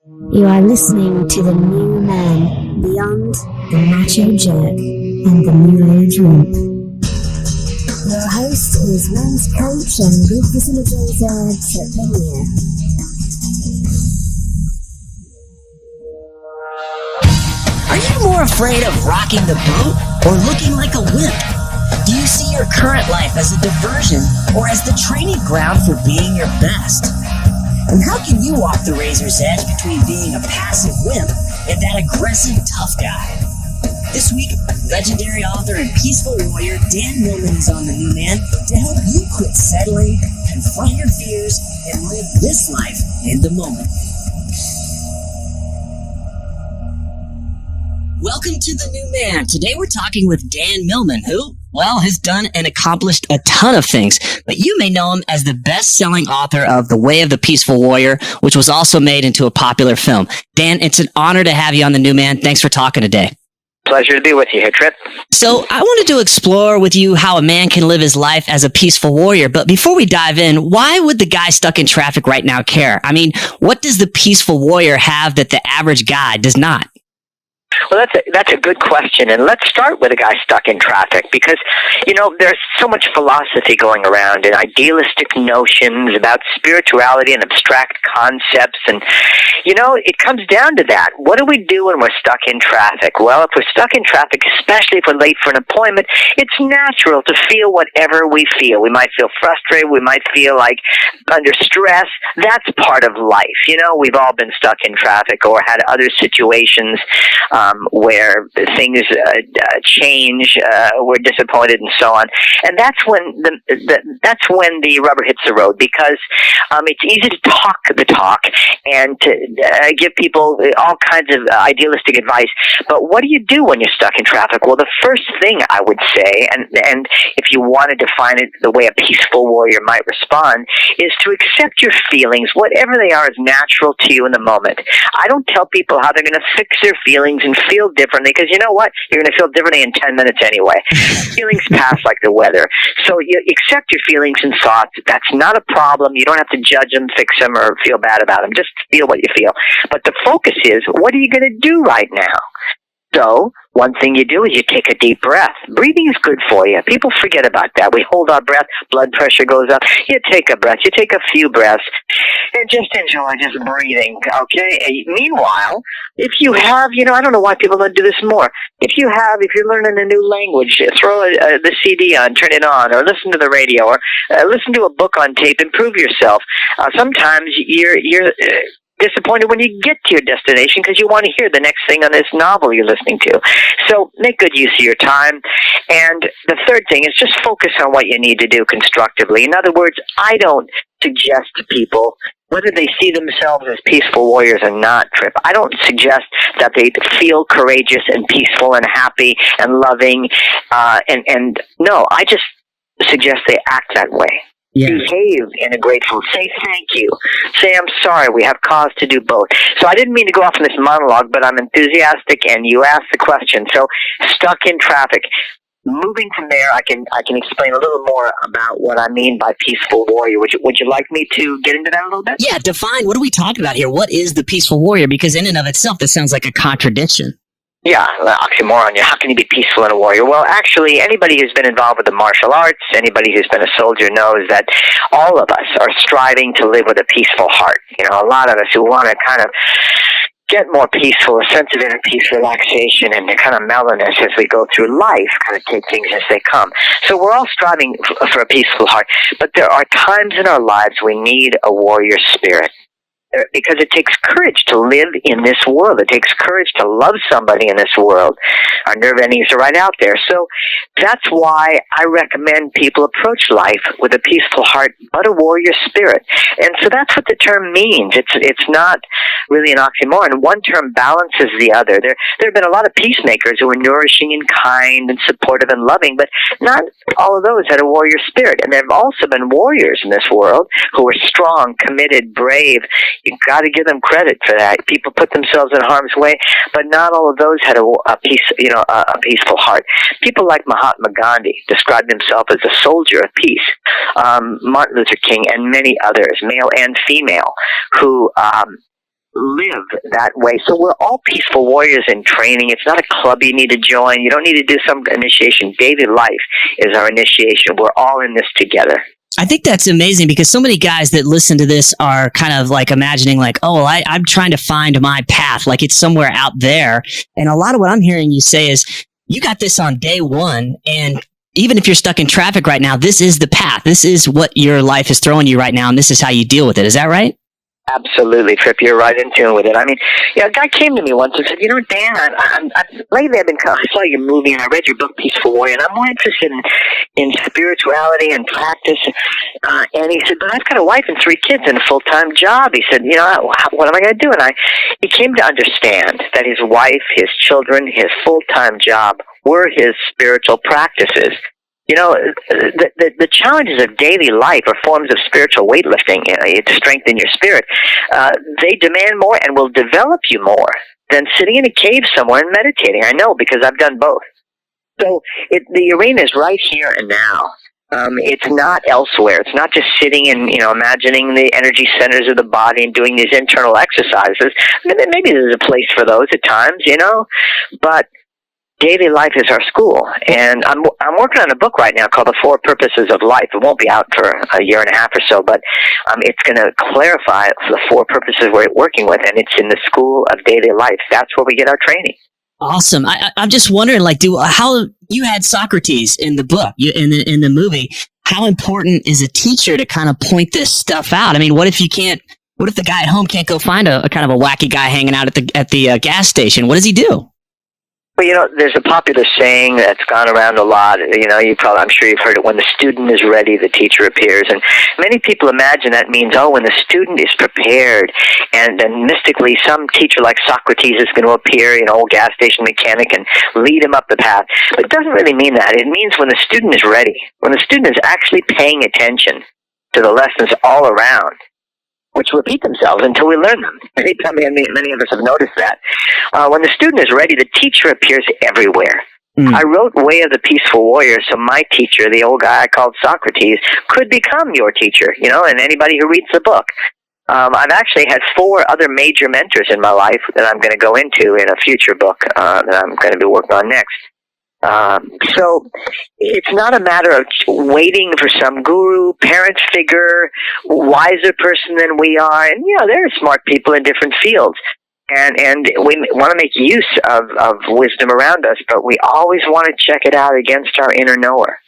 You are listening to the new man beyond the macho jerk and the new age wimp. Your host is men's coach and group facilitator Chip Hillier. Are you more afraid of rocking the boat or looking like a wimp? Do you see your current life as a diversion or as the training ground for being your best? And how can you walk the razor's edge between being a passive wimp and that aggressive tough guy? This week, legendary author and peaceful warrior Dan Millman is on The New Man to help you quit settling, confront your fears, and live this life in the moment. Welcome to The New Man. Today we're talking with Dan Millman, who, well, has done and accomplished a ton of things, but you may know him as the best-selling author of The Way of the Peaceful Warrior, which was also made into a popular film. Dan, it's an honor to have you on The New Man. Thanks for talking today. Pleasure to be with you here, Trip. So I wanted to explore with you how a man can live his life as a peaceful warrior. But before we dive in, why would the guy stuck in traffic right now care? I mean, what does the peaceful warrior have that the average guy does not? Well, that's a good question, and let's start with a guy stuck in traffic because, there's so much philosophy going around and idealistic notions about spirituality and abstract concepts, and, it comes down to that. What do we do when we're stuck in traffic? Well, if we're stuck in traffic, especially if we're late for an appointment, it's natural to feel whatever we feel. We might feel frustrated. We might feel like under stress. That's part of life. We've all been stuck in traffic or had other situations where things change, we're disappointed, and so on. And that's when the rubber hits the road, because it's easy to talk the talk and to give people all kinds of idealistic advice. But what do you do when you're stuck in traffic? Well, the first thing I would say, and if you want to define it the way a peaceful warrior might respond, is to accept your feelings, whatever they are, as natural to you in the moment. I don't tell people how they're going to fix their feelings and feel differently, because you know what? You're going to feel differently in 10 minutes anyway. Feelings pass like the weather. So you accept your feelings and thoughts. That's not a problem. You don't have to judge them, fix them, or feel bad about them. Just feel what you feel. But the focus is, what are you going to do right now? So one thing you do is you take a deep breath. Breathing is good for you. People forget about that. We hold our breath, blood pressure goes up. You take a breath. You take a few breaths and just enjoy just breathing, okay? Meanwhile, if you have, I don't know why people don't do this more. If you're learning a new language, throw the CD on, turn it on, or listen to the radio, or listen to a book on tape, improve yourself. Sometimes you're disappointed when you get to your destination because you want to hear the next thing on this novel you're listening to. So make good use of your time. And the third thing is just focus on what you need to do constructively. In other words, I don't suggest to people, whether they see themselves as peaceful warriors or not, Trip, I don't suggest that they feel courageous and peaceful and happy and loving. And no, I just suggest they act that way. Yeah. Behave in a grateful, say thank you, say I'm sorry, we have cause to do both. So I didn't mean to go off on this monologue, but I'm enthusiastic and you asked the question. So stuck in traffic. Moving from there, I can explain a little more about what I mean by peaceful warrior. Would you like me to get into that a little bit? Yeah, define, what are we talking about here? What is the peaceful warrior? Because in and of itself, this sounds like a contradiction. Yeah, oxymoron. How can you be peaceful and a warrior? Well, actually, anybody who's been involved with the martial arts, anybody who's been a soldier knows that all of us are striving to live with a peaceful heart. A lot of us who want to kind of get more peaceful, a sense of inner peace, relaxation, and the kind of mellowness as we go through life, kind of take things as they come. So we're all striving for a peaceful heart, but there are times in our lives we need a warrior spirit. Because it takes courage to live in this world. It takes courage to love somebody in this world. Our nerve endings are right out there. So that's why I recommend people approach life with a peaceful heart, but a warrior spirit. And so that's what the term means. It's not really an oxymoron. One term balances the other. There have been a lot of peacemakers who were nourishing and kind and supportive and loving, but not all of those had a warrior spirit. And there have also been warriors in this world who were strong, committed, brave. You've got to give them credit for that. People put themselves in harm's way, but not all of those had a peaceful heart. People like Mahatma Gandhi described himself as a soldier of peace. Martin Luther King and many others, male and female, who live that way. So we're all peaceful warriors in training. It's not a club you need to join. You don't need to do some initiation. Daily life is our initiation. We're all in this together. I think that's amazing because so many guys that listen to this are kind of like imagining like, oh, well, I'm trying to find my path, like it's somewhere out there. And a lot of what I'm hearing you say is you got this on day one. And even if you're stuck in traffic right now, this is the path. This is what your life is throwing you right now. And this is how you deal with it. Is that right? Absolutely, Trip. You're right in tune with it. I mean, a guy came to me once and said, Dan, lately I saw your movie and I read your book, Peaceful Warrior, and I'm more interested in spirituality and practice. And he said, but I've got a wife and 3 kids and a full-time job. He said, what am I going to do? And he came to understand that his wife, his children, his full-time job were his spiritual practices. The challenges of daily life are forms of spiritual weightlifting to strengthen your spirit. They demand more and will develop you more than sitting in a cave somewhere and meditating. I know because I've done both. So the arena is right here and now. It's not elsewhere. It's not just sitting and imagining the energy centers of the body and doing these internal exercises. Maybe there's a place for those at times, but daily life is our school, and I'm working on a book right now called The 4 Purposes of Life. It won't be out for a year and a half or so, but it's going to clarify the 4 purposes we're working with, and it's in the school of daily life. That's where we get our training. Awesome. I'm just wondering, how you had Socrates in the book, in the movie. How important is a teacher to kind of point this stuff out? I mean, what if the guy at home can't go find a kind of a wacky guy hanging out at the gas station? What does he do? Well, there's a popular saying that's gone around a lot. I'm sure you've heard it. When the student is ready, the teacher appears. And many people imagine that means, when the student is prepared, and then mystically some teacher like Socrates is going to appear, old gas station mechanic, and lead him up the path. But it doesn't really mean that. It means when the student is ready, when the student is actually paying attention to the lessons all around, which repeat themselves until we learn them. Many of us have noticed that. When the student is ready, the teacher appears everywhere. I wrote Way of the Peaceful Warrior, so my teacher, the old guy I called Socrates, could become your teacher, and anybody who reads the book. I've actually had 4 other major mentors in my life that I'm going to go into in a future book that I'm going to be working on next. So it's not a matter of waiting for some guru, parent figure, wiser person than we are. And, there are smart people in different fields. And we want to make use of wisdom around us, but we always want to check it out against our inner knower.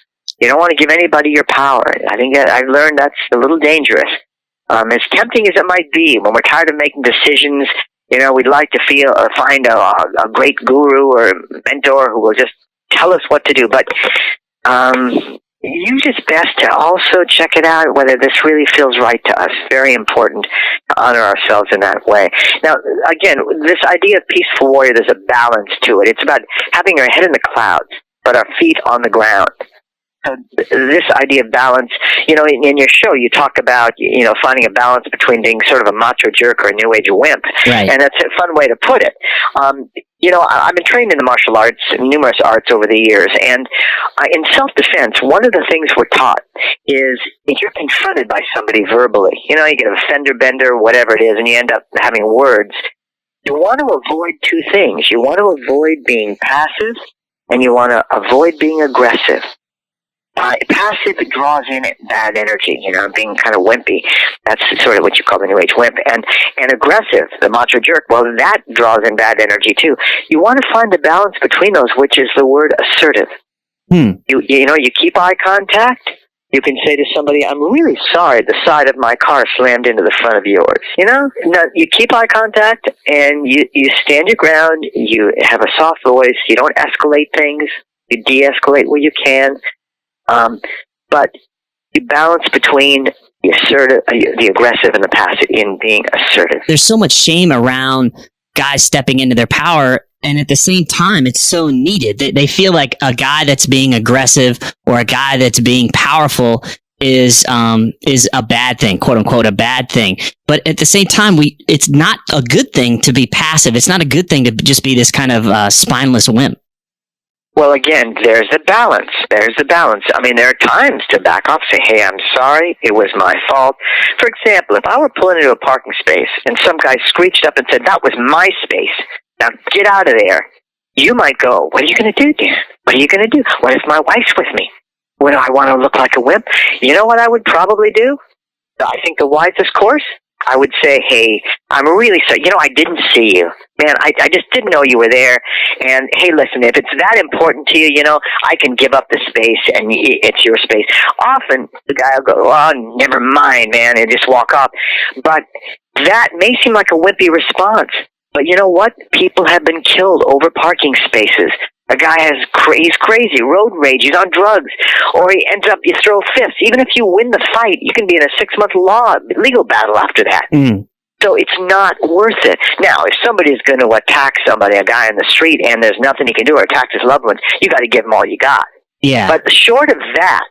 You don't want to give anybody your power. I think I've learned that's a little dangerous. As tempting as it might be, when we're tired of making decisions, we'd like to find a great guru or mentor who will just tell us what to do, but use it's best to also check it out whether this really feels right to us. Very important to honor ourselves in that way. Now, again, this idea of peaceful warrior, there's a balance to it. It's about having our head in the clouds, but our feet on the ground. So this idea of balance, in your show, you talk about, finding a balance between being sort of a macho jerk or a new age wimp. Right. And that's a fun way to put it. I've been trained in the martial arts, numerous arts over the years, and in self-defense, one of the things we're taught is if you're confronted by somebody verbally, you get a fender bender, whatever it is, and you end up having words, you want to avoid 2 things. You want to avoid being passive, and you want to avoid being aggressive. Passive draws in bad energy, being kind of wimpy. That's sort of what you call the New Age wimp. And aggressive, the macho jerk, well, that draws in bad energy too. You want to find the balance between those, which is the word assertive. You keep eye contact. You can say to somebody, I'm really sorry the side of my car slammed into the front of yours. Now, you keep eye contact and you stand your ground. You have a soft voice. You don't escalate things. You de-escalate where you can. But you balance between the assertive, the aggressive, and the passive in being assertive. There's so much shame around guys stepping into their power, and at the same time, it's so needed. They feel like a guy that's being aggressive or a guy that's being powerful is a bad thing, quote unquote, a bad thing. But at the same time, it's not a good thing to be passive. It's not a good thing to just be this kind of spineless wimp. Well, again, there's the balance. There's the balance. I mean, there are times to back off, say, hey, I'm sorry, it was my fault. For example, if I were pulling into a parking space and some guy screeched up and said, that was my space, now get out of there, you might go, what are you going to do, dear? What are you going to do? What if my wife's with me? What, do I want to look like a wimp? You know what I would probably do? I think the wisest course? I would say, hey, I'm really sorry. You know, I didn't see you. Man, I just didn't know you were there. And, hey, listen, if it's that important to you, you know, I can give up the space and it's your space. Often, the guy will go, oh, never mind, man, and just walk off. But that may seem like a wimpy response. But you know what? People have been killed over parking spaces. A guy he's crazy, road rage, he's on drugs, or he ends up, you throw fists. Even if you win the fight, you can be in a 6-month legal battle after that. So it's not worth it. Now, if somebody's going to attack somebody, a guy in the street, and there's nothing he can do, or attack his loved ones, you got to give him all you got. Yeah. But short of that,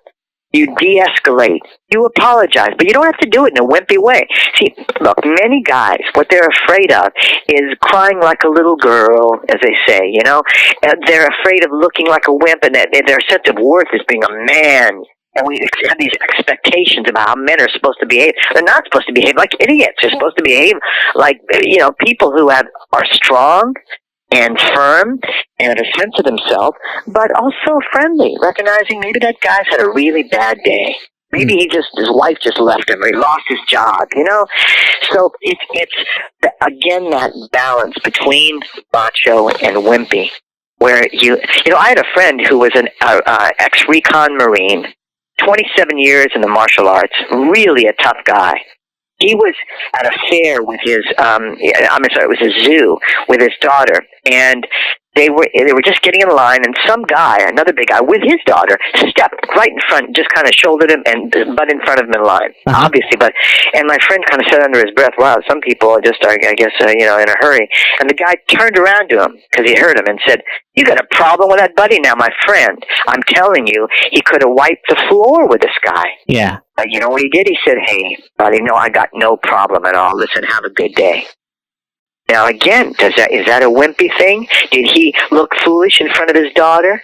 you de-escalate. You apologize, but you don't have to do it in a wimpy way. See, look, many guys, what they're afraid of is crying like a little girl, as they say, you know. And they're afraid of looking like a wimp, and their sense of worth is being a man. And we have these expectations about how men are supposed to behave. They're not supposed to behave like idiots. They're supposed to behave like, you know, people who are strong and firm and have a sense of themselves, but also friendly, recognizing maybe that guy's had a really bad day. Maybe his wife just left him, or he lost his job, you know? So it's again, that balance between macho and wimpy, where you know, I had a friend who was an ex-recon Marine, 27 years in the martial arts, really a tough guy. He was at a fair with his, it was a zoo with his daughter, and they were just getting in line, and some guy, another big guy, with his daughter, stepped right in front, just kind of shouldered him and butt in front of him in line, obviously. And my friend kind of said under his breath, wow, some people are just, I guess, you know, in a hurry. And the guy turned around to him, because he heard him, and said, you got a problem with that buddy now, my friend. I'm telling you, he could have wiped the floor with this guy. Yeah. But you know what he did? He said, hey, buddy, no, I got no problem at all. Listen, have a good day. Now, again, is that a wimpy thing? Did he look foolish in front of his daughter?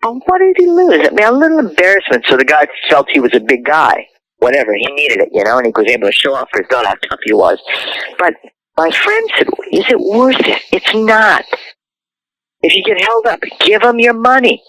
Well, what did he lose? I mean, a little embarrassment, so the guy felt he was a big guy. Whatever, he needed it, you know, and he was able to show off for his daughter how tough he was. But my friend said, is it worth it? It's not. If you get held up, give them your money.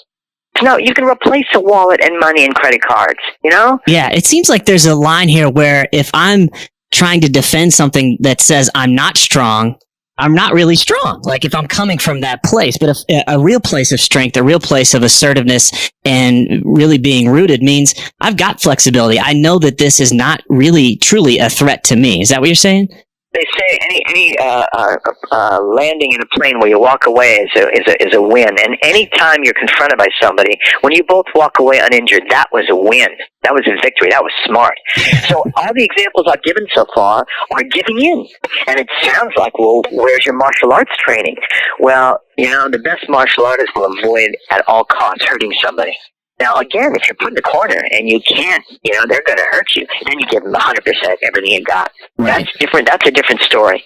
No, you can replace a wallet and money and credit cards, you know? Yeah, it seems like there's a line here where if I'm trying to defend something that says I'm not strong, I'm not really strong. Like if I'm coming from that place, but if a real place of strength, a real place of assertiveness and really being rooted means I've got flexibility. I know that this is not really truly a threat to me. Is that what you're saying? They say any landing in a plane where you walk away is a win. And any time you're confronted by somebody, when you both walk away uninjured, that was a win. That was a victory. That was smart. So all the examples I've given so far are giving in. And it sounds like, well, where's your martial arts training? Well, you know, the best martial artists will avoid at all costs hurting somebody. Now, again, if you're put in the corner and you can't, you know, they're going to hurt you, then you give them 100% everything you got. Right. That's different. That's a different story.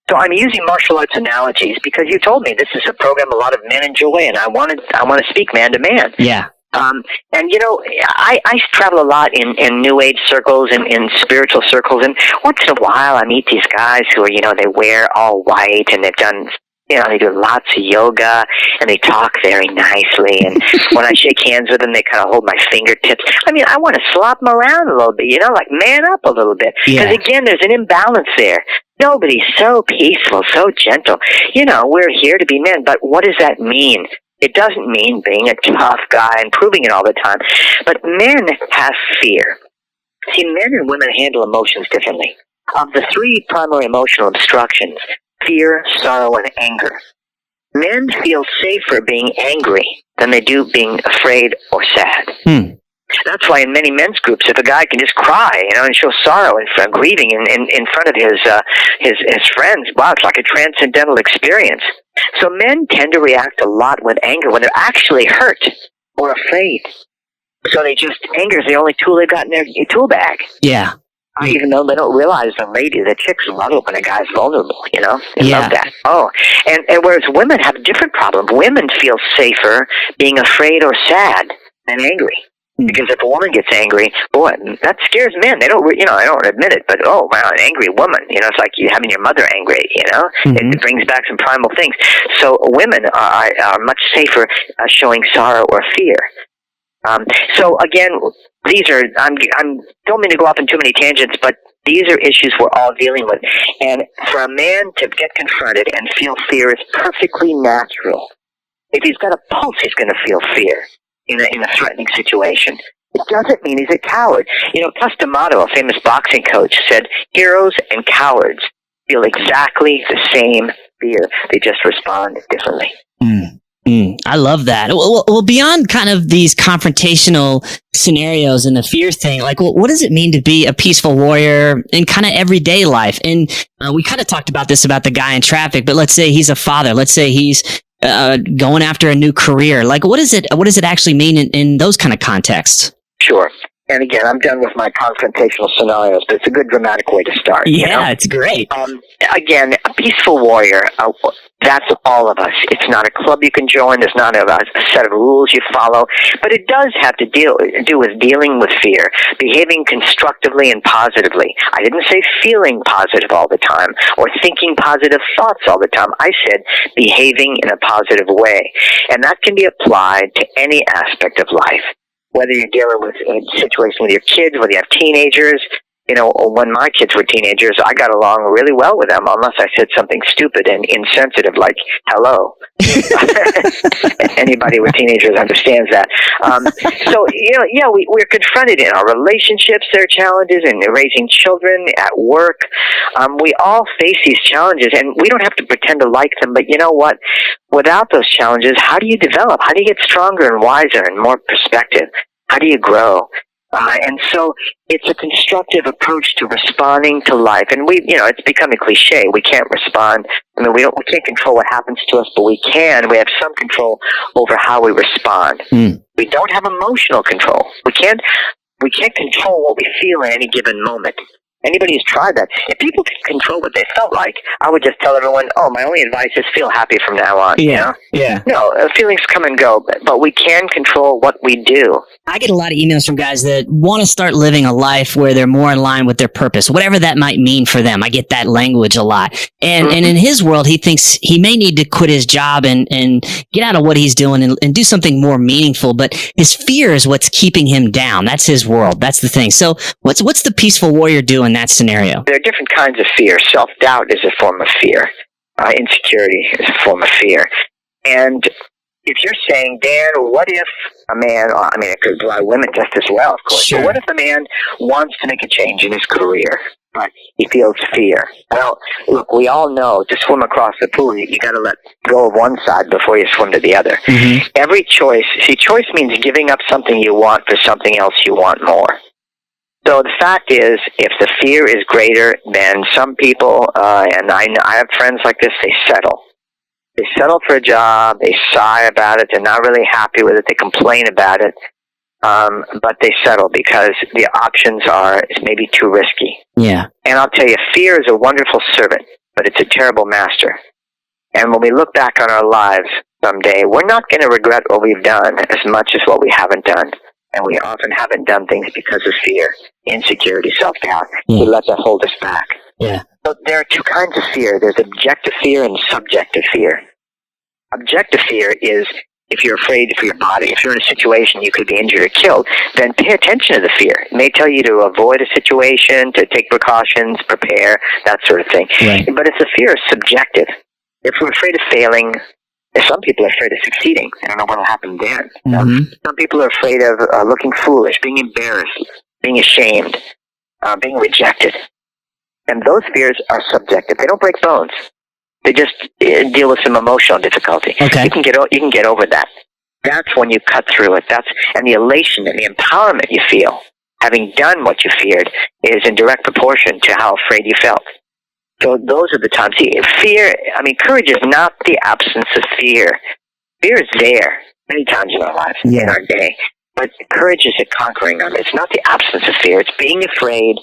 So I'm using martial arts analogies because you told me this is a program a lot of men enjoy, and I want to speak man to man. Yeah. And, you know, I travel a lot in New Age circles and in spiritual circles, and once in a while I meet these guys who are, you know, they wear all white and they've done, you know, they do lots of yoga, and they talk very nicely, and when I shake hands with them, they kind of hold my fingertips. I mean, I want to slap them around a little bit, you know, like man up a little bit. Because, again, there's an imbalance there. Nobody's so peaceful, so gentle. You know, we're here to be men, but what does that mean? It doesn't mean being a tough guy and proving it all the time. But men have fear. See, men and women handle emotions differently. Of the three primary emotional obstructions, fear, sorrow, and anger, men feel safer being angry than they do being afraid or sad. That's why in many men's groups, if a guy can just cry, you know, and show sorrow and grieving in front of his friends, wow, it's like a transcendental experience. So men tend to react a lot with anger when they're actually hurt or afraid. So anger is the only tool they've got in their tool bag. Yeah. Even though they don't realize the chicks love it when a guy's vulnerable, They love that. Oh, and whereas women have a different problem. Women feel safer being afraid or sad than angry. Because if a woman gets angry, boy, that scares men. They don't, they don't admit it, but oh wow, an angry woman, it's like you having your mother angry, It brings back some primal things. So women are much safer showing sorrow or fear. So again, these are, don't mean to go off on too many tangents, but these are issues we're all dealing with. And for a man to get confronted and feel fear is perfectly natural. If he's got a pulse, he's going to feel fear in a threatening situation. It doesn't mean he's a coward. Cus D'Amato, a famous boxing coach, said heroes and cowards feel exactly the same fear. They just respond differently. I love that. Well, beyond kind of these confrontational scenarios and the fear thing, like, what does it mean to be a peaceful warrior in kind of everyday life? And we kind of talked about this about the guy in traffic, but let's say he's a father. Let's say he's going after a new career. Like, what does it actually mean in those kind of contexts? Sure. And again, I'm done with my confrontational scenarios, but it's a good dramatic way to start. Yeah, it's great. Again, a peaceful warrior, that's all of us. It's not a club you can join. There's not a set of rules you follow. But it does have to do with dealing with fear, behaving constructively and positively. I didn't say feeling positive all the time or thinking positive thoughts all the time. I said behaving in a positive way. And that can be applied to any aspect of life. Whether you're dealing with a situation with your kids, whether you have teenagers, when my kids were teenagers, I got along really well with them, unless I said something stupid and insensitive like, hello. Anybody with teenagers understands that. So, we're confronted in our relationships. There are challenges in raising children, at work. We all face these challenges, and we don't have to pretend to like them, but you know what? Without those challenges, how do you develop? How do you get stronger and wiser and more perspective? How do you grow? And so it's a constructive approach to responding to life. And it's become a cliche. We can't respond. I mean, we can't control what happens to us, but we have some control over how we respond. We don't have emotional control. We can't control what we feel in any given moment. Anybody who's tried that, if people could control what they felt like, I would just tell everyone, my only advice is feel happy from now on. Yeah. No, feelings come and go, but we can control what we do. I get a lot of emails from guys that want to start living a life where they're more in line with their purpose, whatever that might mean for them. I get that language a lot. And in his world, he thinks he may need to quit his job and get out of what he's doing and do something more meaningful. But his fear is what's keeping him down. That's his world. That's the thing. So what's the peaceful warrior do in that scenario? There are different kinds of fear. Self-doubt is a form of fear. Insecurity is a form of fear. And if you're saying, Dan, what if a man, it could apply women just as well, of course. Sure. But what if a man wants to make a change in his career, but he feels fear? Well, look, we all know to swim across the pool, you got to let go of one side before you swim to the other. Every choice means giving up something you want for something else you want more. So the fact is, if the fear is greater, then some people, and I have friends like this, they settle. They settle for a job, they sigh about it, they're not really happy with it, they complain about it, but they settle because the options are maybe too risky. Yeah. And I'll tell you, fear is a wonderful servant, but it's a terrible master. And when we look back on our lives someday, we're not going to regret what we've done as much as what we haven't done. And we often haven't done things because of fear, insecurity, self-doubt. We let that hold us back. Yeah. So there are two kinds of fear. There's objective fear and subjective fear. Objective fear is if you're afraid for your body, if you're in a situation you could be injured or killed, then pay attention to the fear. It may tell you to avoid a situation, to take precautions, prepare, that sort of thing. Right. But if the fear is subjective, if we're afraid of failing, some people are afraid of succeeding. I don't know what will happen then. Some people are afraid of looking foolish, being embarrassed, being ashamed, being rejected. And those fears are subjective. They don't break bones. They just deal with some emotional difficulty. Okay. You can get over that. That's when you cut through it. And the elation and the empowerment you feel, having done what you feared, is in direct proportion to how afraid you felt. So those are the times. See, courage is not the absence of fear. Fear is there many times in our lives, in our day. But courage is a conquering of it. It's not the absence of fear. It's being afraid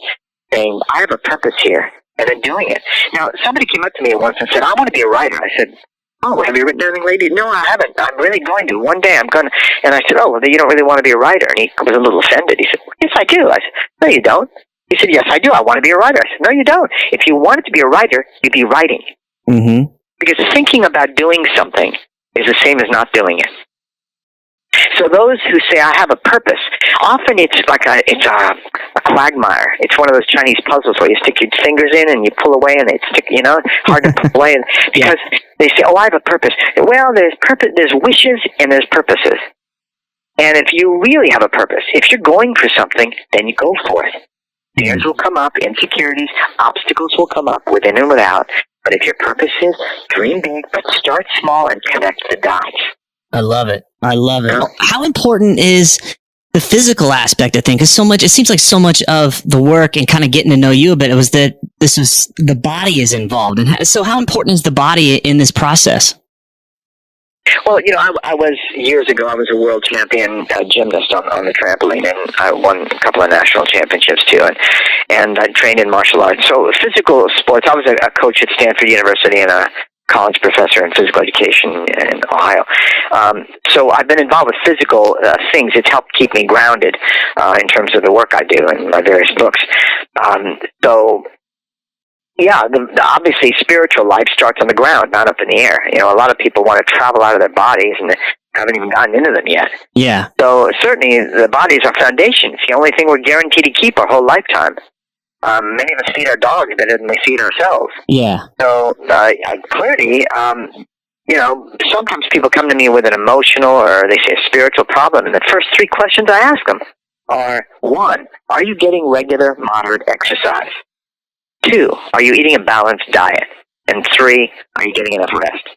saying, I have a purpose here, and then doing it. Now, somebody came up to me once and said, I want to be a writer. I said, oh, have you written anything lately? No, I haven't. I'm really going to. One day I'm going to. And I said, oh, well, then you don't really want to be a writer. And he was a little offended. He said, yes, I do. I said, no, you don't. He said, yes, I do. I want to be a writer. I said, no, you don't. If you wanted to be a writer, you'd be writing. Mm-hmm. Because thinking about doing something is the same as not doing it. So those who say, I have a purpose, often it's like a quagmire. It's one of those Chinese puzzles where you stick your fingers in and you pull away and they stick, hard to pull away. Because they say, oh, I have a purpose. Well, there's wishes and there's purposes. And if you really have a purpose, if you're going for something, then you go for it. Fears will come up, insecurities, obstacles will come up within and without. But if your purpose is, dream big, but start small and connect the dots. I love it. How important is the physical aspect, I think? Because it seems like so much of the work and kind of getting to know you a bit was that the body is involved. And so how important is the body in this process? Well, I was, years ago, I was a world champion gymnast on the trampoline, and I won a couple of national championships, too, and I trained in martial arts. So physical sports, I was a coach at Stanford University and a college professor in physical education in Ohio. So I've been involved with physical things. It's helped keep me grounded in terms of the work I do and my various books. Obviously spiritual life starts on the ground, not up in the air. A lot of people want to travel out of their bodies and haven't even gotten into them yet. Yeah. So certainly the body is our foundation. It's the only thing we're guaranteed to keep our whole lifetime. Many of us feed our dogs better than we feed ourselves. Yeah. So clearly, sometimes people come to me with an emotional or they say a spiritual problem, and the first three questions I ask them are, 1, are you getting regular, moderate exercise? 2, are you eating a balanced diet? And 3, are you getting enough rest?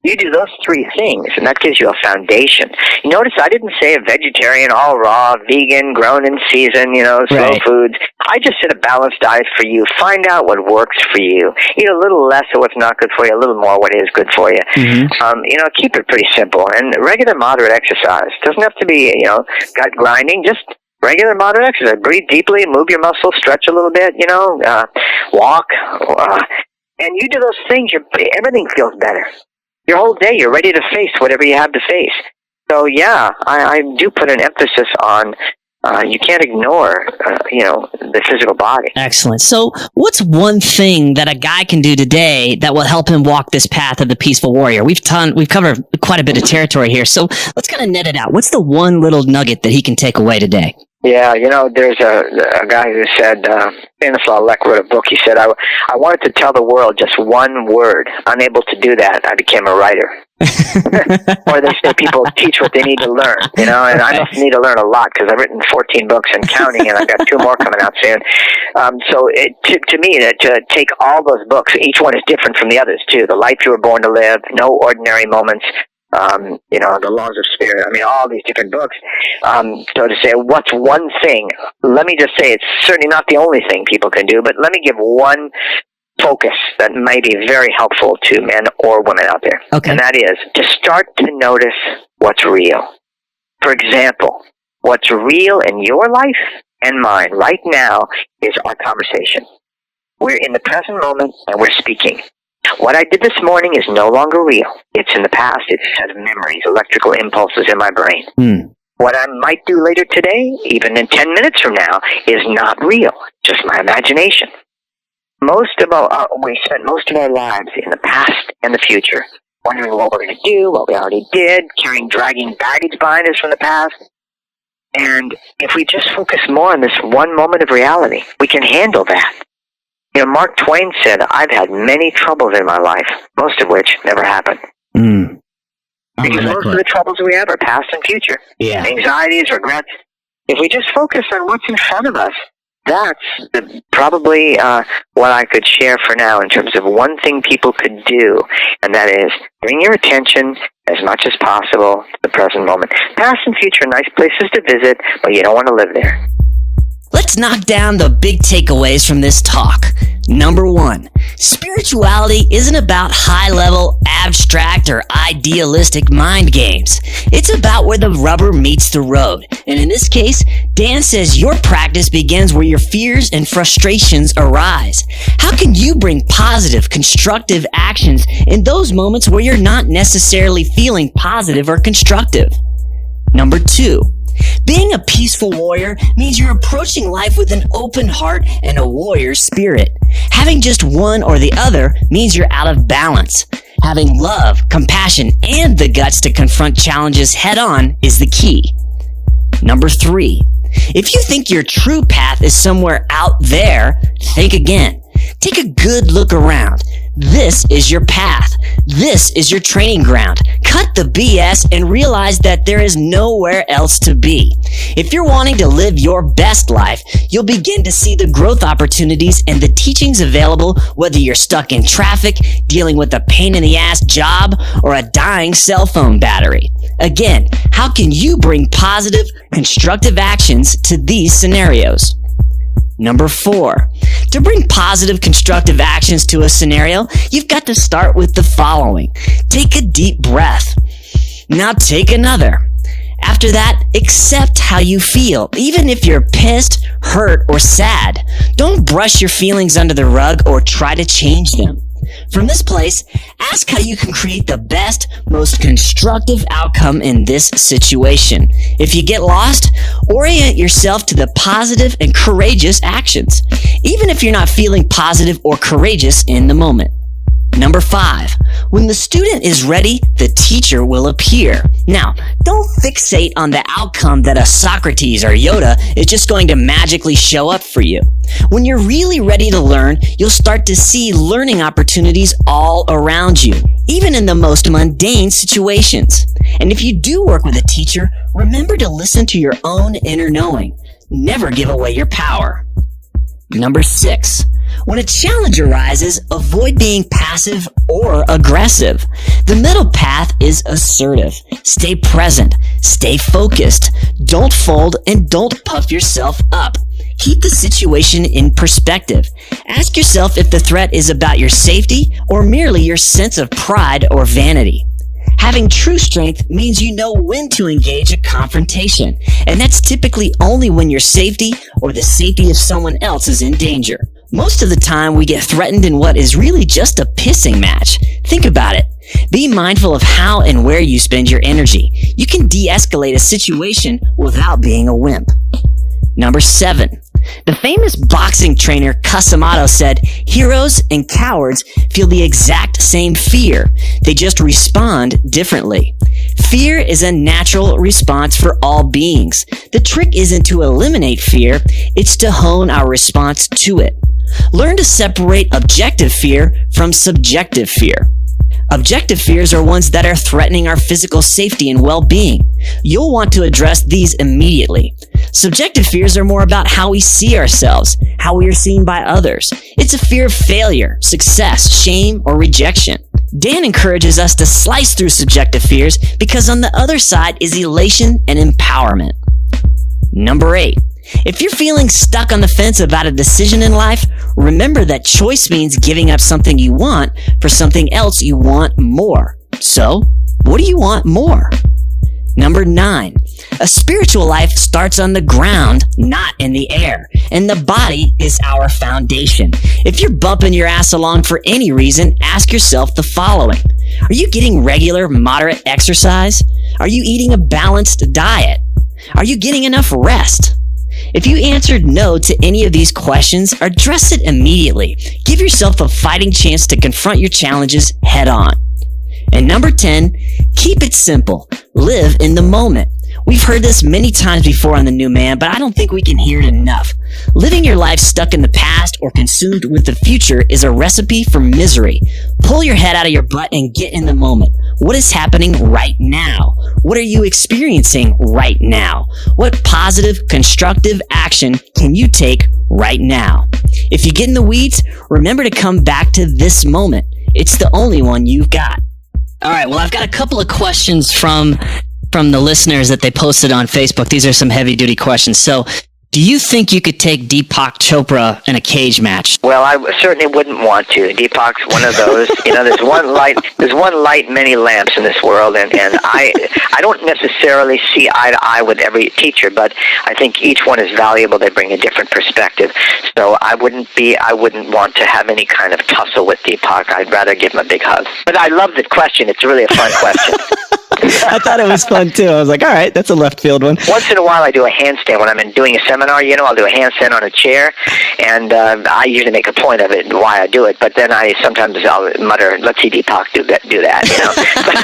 You do those 3 things, and that gives you a foundation. You notice I didn't say a vegetarian, all raw, vegan, grown in season, slow foods. I just said a balanced diet for you. Find out what works for you. Eat a little less of what's not good for you, a little more what is good for you. Mm-hmm. Keep it pretty simple. And regular, moderate exercise. Doesn't have to be, gut grinding, just regular, moderate exercise. Breathe deeply, move your muscles, stretch a little bit, walk. And you do those things, everything feels better. Your whole day, you're ready to face whatever you have to face. So, I do put an emphasis on you can't ignore, the physical body. Excellent. So what's one thing that a guy can do today that will help him walk this path of the peaceful warrior? We've covered quite a bit of territory here, so let's kind of net it out. What's the one little nugget that he can take away today? Yeah, there's a guy who said, Stanislaw Lech wrote a book. He said, I wanted to tell the world just one word. Unable to do that, I became a writer. Or they say people teach what they need to learn, and I must need to learn a lot because I've written 14 books and counting, and I've got 2 more coming out soon. To me, to take all those books, each one is different from the others, too. The Life You Were Born to Live, No Ordinary Moments, The Laws of Spirit, all these different books. So to say, what's one thing? Let me just say it's certainly not the only thing people can do, but let me give one focus that may be very helpful to men or women out there. Okay. And that is to start to notice what's real. For example, what's real in your life and mine right now is our conversation. We're in the present moment and we're speaking. What I did this morning is no longer real. It's in the past. It's a set of memories, electrical impulses in my brain. What I might do later today, even in 10 minutes from now, is not real. Just my imagination. We spent most of our lives in the past and the future, wondering what we're going to do, what we already did, dragging baggage behind us from the past. And if we just focus more on this one moment of reality, we can handle that. Mark Twain said, I've had many troubles in my life, most of which never happened. Because most of the troubles we have are past and future. Yeah. Anxieties, regrets. If we just focus on what's in front of us, that's probably what I could share for now in terms of one thing people could do, and that is bring your attention as much as possible to the present moment. Past and future are nice places to visit, but you don't want to live there. Let's knock down the big takeaways from this talk. Number 1, spirituality isn't about high-level, abstract, or idealistic mind games. It's about where the rubber meets the road. And in this case, Dan says your practice begins where your fears and frustrations arise. How can you bring positive, constructive actions in those moments where you're not necessarily feeling positive or constructive? Number 2, being a peaceful warrior means you're approaching life with an open heart and a warrior spirit. Having just one or the other means you're out of balance. Having love, compassion, and the guts to confront challenges head-on is the key. Number 3, if you think your true path is somewhere out there, think again. Take a good look around. This is your path. This is your training ground. Cut the BS and realize that there is nowhere else to be. If you're wanting to live your best life, you'll begin to see the growth opportunities and the teachings available whether you're stuck in traffic, dealing with a pain-in-the-ass job, or a dying cell phone battery. Again, how can you bring positive, constructive actions to these scenarios? Number 4, to bring positive, constructive actions to a scenario, you've got to start with the following. Take a deep breath. Now take another. After that, accept how you feel, even if you're pissed, hurt, or sad. Don't brush your feelings under the rug or try to change them. From this place, ask how you can create the best, most constructive outcome in this situation. If you get lost, orient yourself to the positive and courageous actions, even if you're not feeling positive or courageous in the moment. Number 5, when the student is ready, the teacher will appear. Now, don't fixate on the outcome that a Socrates or Yoda is just going to magically show up for you. When you're really ready to learn, you'll start to see learning opportunities all around you, even in the most mundane situations. And if you do work with a teacher, remember to listen to your own inner knowing. Never give away your power. Number 6, when a challenge arises, avoid being passive or aggressive. The middle path is assertive. Stay present. Stay focused. Don't fold and don't puff yourself up. Keep the situation in perspective. Ask yourself if the threat is about your safety or merely your sense of pride or vanity. Having true strength means you know when to engage a confrontation, and that's typically only when your safety or the safety of someone else is in danger. Most of the time, we get threatened in what is really just a pissing match. Think about it. Be mindful of how and where you spend your energy. You can de-escalate a situation without being a wimp. Number 7. The famous boxing trainer Kasamato said, heroes and cowards feel the exact same fear. They just respond differently. Fear is a natural response for all beings. The trick isn't to eliminate fear, it's to hone our response to it. Learn to separate objective fear from subjective fear. Objective fears are ones that are threatening our physical safety and well-being. You'll want to address these immediately. Subjective fears are more about how we see ourselves, how we are seen by others. It's a fear of failure, success, shame, or rejection. Dan encourages us to slice through subjective fears because on the other side is elation and empowerment. Number 8. If you're feeling stuck on the fence about a decision in life, remember that choice means giving up something you want for something else you want more. So, what do you want more? Number 9. A spiritual life starts on the ground, not in the air, and the body is our foundation. If you're bumping your ass along for any reason, ask yourself the following. Are you getting regular, moderate exercise? Are you eating a balanced diet? Are you getting enough rest? If you answered no to any of these questions, address it immediately. Give yourself a fighting chance to confront your challenges head on. And number 10, keep it simple. Live in the moment. We've heard this many times before on The New Man, but I don't think we can hear it enough. Living your life stuck in the past or consumed with the future is a recipe for misery. Pull your head out of your butt and get in the moment. What is happening right now? What are you experiencing right now? What positive, constructive action can you take right now? If you get in the weeds, remember to come back to this moment. It's the only one you've got. All right, well, I've got a couple of questions from the listeners that they posted on Facebook. These are some heavy-duty questions. So Do you think you could take Deepak Chopra in a cage match? Well, I certainly wouldn't want to. Deepak's one of those. There's one light, many lamps in this world, and I don't necessarily see eye to eye with every teacher, but I think each one is valuable. They bring a different perspective. So I wouldn't want to have any kind of tussle with Deepak. I'd rather give him a big hug. But I love the question. It's really a fun question. I thought it was fun too. I was like, all right, that's a left field one. Once in a while I do a handstand. When I'm doing a seminar, I'll do a handstand on a chair, and I usually make a point of it and why I do it, but then sometimes I'll mutter, let's see Deepak do that, but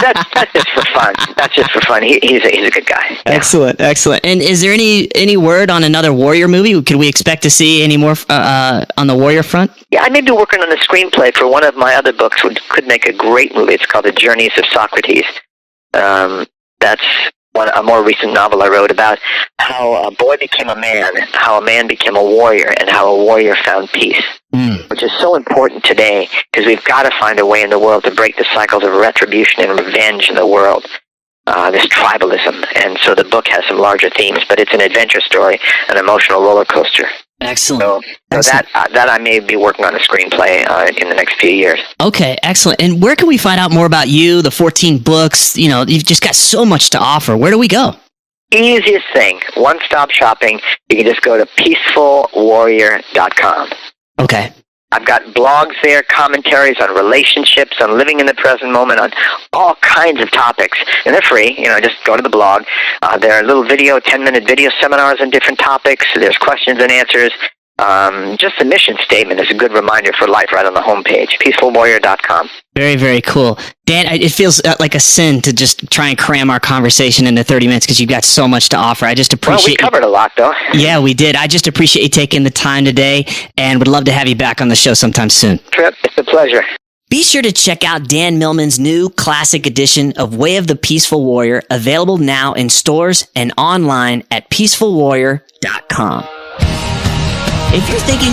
that's just for fun. That's just for fun. He's a good guy. Excellent. And is there any word on another Warrior movie? Could we expect to see any more on the Warrior front? Yeah, I may be working on a screenplay for one of my other books, which could make a great movie. It's called The Journeys of Socrates. That's a more recent novel I wrote about how a boy became a man, how a man became a warrior, and how a warrior found peace, which is so important today because we've got to find a way in the world to break the cycles of retribution and revenge in the world, this tribalism. And so the book has some larger themes, but it's an adventure story, an emotional roller coaster. Excellent. So that I may be working on a screenplay in the next few years. Okay, excellent. And where can we find out more about you, the 14 books? You've just got so much to offer. Where do we go? Easiest thing, one-stop shopping. You can just go to peacefulwarrior.com. Okay. I've got blogs there, commentaries on relationships, on living in the present moment, on all kinds of topics. And they're free. Just go to the blog. There are little 10-minute video seminars on different topics. There's questions and answers. Just the mission statement is a good reminder for life right on the homepage, peacefulwarrior.com. Very, very cool. Dan, it feels like a sin to just try and cram our conversation into 30 minutes because you've got so much to offer. I just appreciate... Well, we covered a lot, though. Yeah, we did. I just appreciate you taking the time today and would love to have you back on the show sometime soon. Trip, it's a pleasure. Be sure to check out Dan Millman's new classic edition of Way of the Peaceful Warrior, available now in stores and online at peacefulwarrior.com. If you're thinking